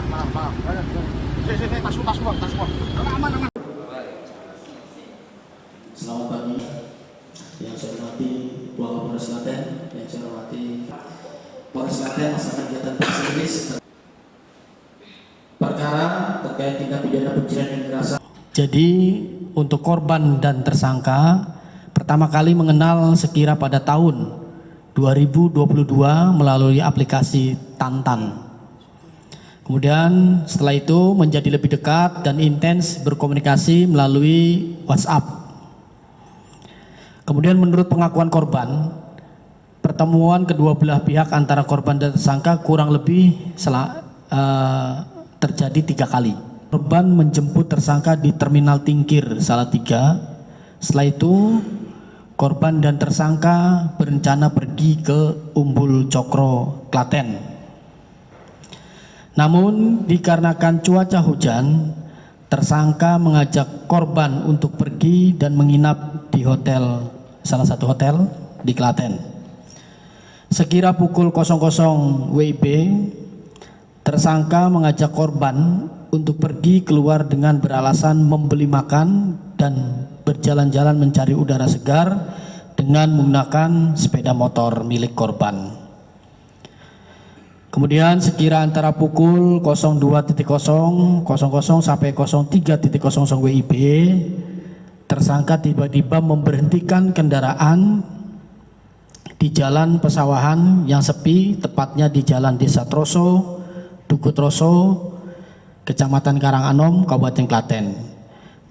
maaf. Sini, tas gua. Aman. Selamat pagi, yang saya hormati Ketua Polres Klaten, yang saya hormati Polres Klaten melaksanakan kegiatan press perkara terkait tindak pidana pencurian yang dirasa. Jadi untuk korban dan tersangka pertama kali mengenal sekira pada tahun 2022 melalui aplikasi Tantan. Kemudian setelah itu menjadi lebih dekat dan intens berkomunikasi melalui WhatsApp. Kemudian menurut pengakuan korban, pertemuan kedua belah pihak antara korban dan tersangka kurang lebih terjadi 3 kali. Korban menjemput tersangka di Terminal Tingkir Salatiga. Setelah itu korban dan tersangka berencana pergi ke Umbul Cokro, Klaten. Namun dikarenakan cuaca hujan, tersangka mengajak korban untuk pergi dan menginap di salah satu hotel di Klaten. Sekira pukul 00 WIB, tersangka mengajak korban untuk pergi keluar dengan beralasan membeli makan dan berjalan-jalan mencari udara segar dengan menggunakan sepeda motor milik korban. Kemudian sekira antara pukul 02.00 sampai 03.00 WIB, tersangka tiba-tiba memberhentikan kendaraan di jalan pesawahan yang sepi, tepatnya di Jalan Desa Troso, Duku Troso, Kecamatan Karanganom, Kabupaten Klaten,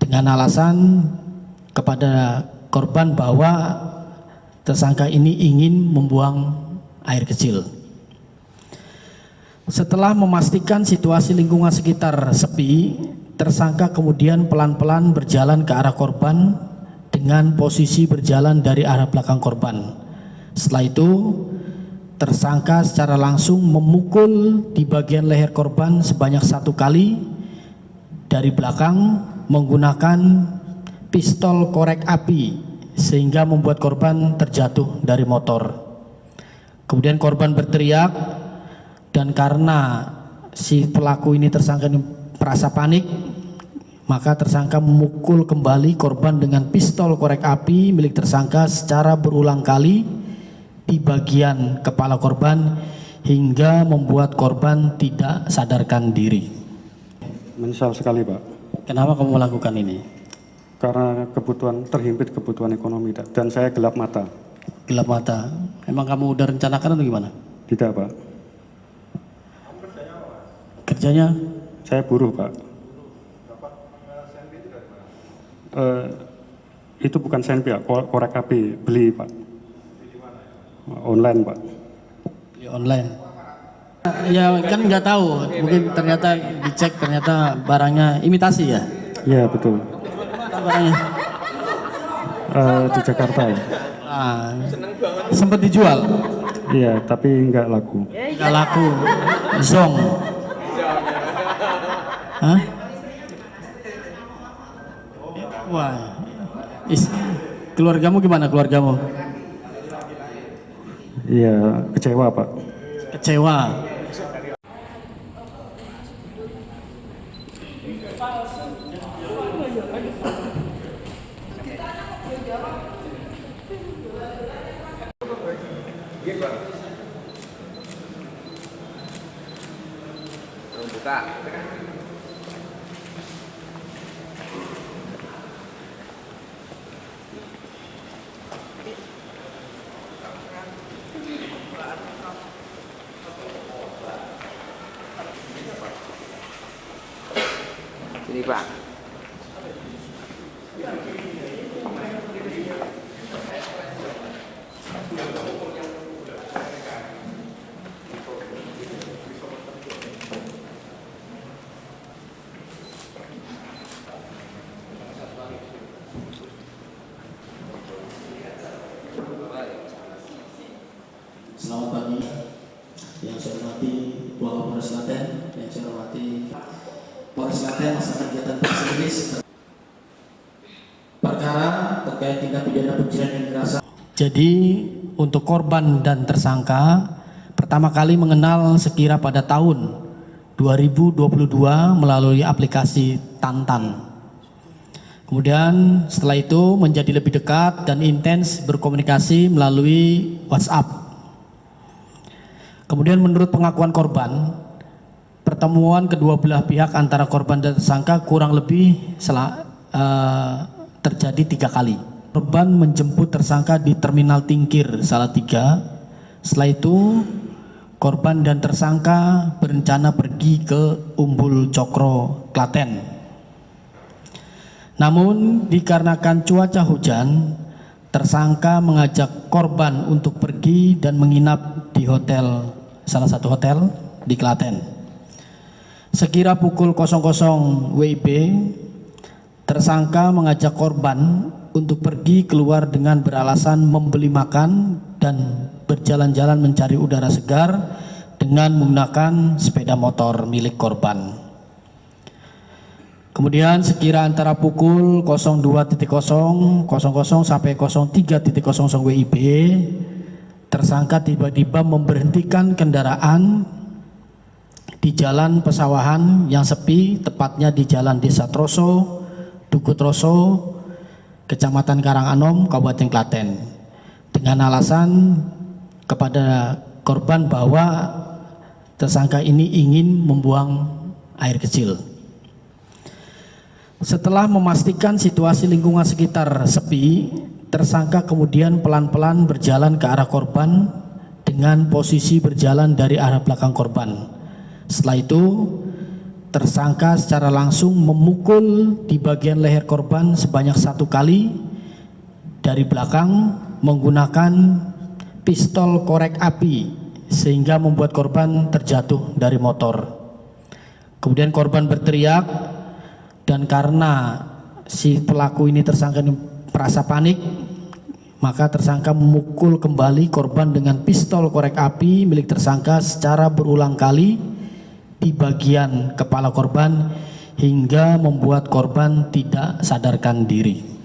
dengan alasan kepada korban bahwa tersangka ini ingin membuang air kecil. Setelah memastikan situasi lingkungan sekitar sepi, tersangka kemudian pelan-pelan berjalan ke arah korban dengan posisi berjalan dari arah belakang korban. Setelah itu, tersangka secara langsung memukul di bagian leher korban sebanyak 1 kali dari belakang menggunakan pistol korek api sehingga membuat korban terjatuh dari motor. Kemudian korban berteriak, dan karena si pelaku ini tersangka ini merasa panik, maka tersangka memukul kembali korban dengan pistol korek api milik tersangka secara berulang kali di bagian kepala korban hingga membuat korban tidak sadarkan diri. Menyesal sekali, Pak. Kenapa kamu melakukan ini? Karena terhimpit kebutuhan ekonomi, dan saya gelap mata. Gelap mata. Emang kamu udah rencanakan atau gimana? Tidak, Pak. Kerjanya? Saya buruh, Pak. Itu bukan senpi, Pak. Korek api beli, Pak. Online, Pak. Beli online. Ya kan nggak tahu, mungkin ternyata dicek ternyata barangnya imitasi ya? Iya, betul. Mana barangnya? Di Jakarta, ya. Sempat dijual? Iya, tapi nggak laku. Nggak laku. Zong. Hah? Wah. Keluargamu gimana keluargamu? Iya, kecewa, Pak. Kecewa. Buka. Sini, Pak. Selamat pagi, yang saya hormati Ketua Polres Klaten, yang saya hormati Polres Klaten melaksanakan kegiatan press perkara terkait tindak pidana pencurian yang dirasa. Jadi untuk korban dan tersangka pertama kali mengenal sekira pada tahun 2022 melalui aplikasi Tantan. Kemudian setelah itu menjadi lebih dekat dan intens berkomunikasi melalui WhatsApp. Kemudian menurut pengakuan korban, pertemuan kedua belah pihak antara korban dan tersangka kurang lebih terjadi 3 kali. Korban menjemput tersangka di Terminal Tingkir Salatiga. Setelah itu korban dan tersangka berencana pergi ke Umbul Cokro, Klaten. Namun dikarenakan cuaca hujan, tersangka mengajak korban untuk pergi dan menginap di salah satu hotel di Klaten. Sekira pukul 00 WIB, tersangka mengajak korban untuk pergi keluar dengan beralasan membeli makan dan berjalan-jalan mencari udara segar dengan menggunakan sepeda motor milik korban. Kemudian sekira antara pukul 02.00 sampai 03.00 WIB, tersangka tiba-tiba memberhentikan kendaraan di jalan pesawahan yang sepi, tepatnya di Jalan Desa Troso, Duku Troso, Kecamatan Karanganom, Kabupaten Klaten, dengan alasan kepada korban bahwa tersangka ini ingin membuang air kecil. Setelah memastikan situasi lingkungan sekitar sepi, tersangka kemudian pelan-pelan berjalan ke arah korban dengan posisi berjalan dari arah belakang korban. Setelah itu, tersangka secara langsung memukul di bagian leher korban sebanyak 1 kali dari belakang menggunakan pistol korek api sehingga membuat korban terjatuh dari motor. Kemudian korban berteriak, dan karena si pelaku ini tersangka ini merasa panik, maka tersangka memukul kembali korban dengan pistol korek api milik tersangka secara berulang kali di bagian kepala korban hingga membuat korban tidak sadarkan diri.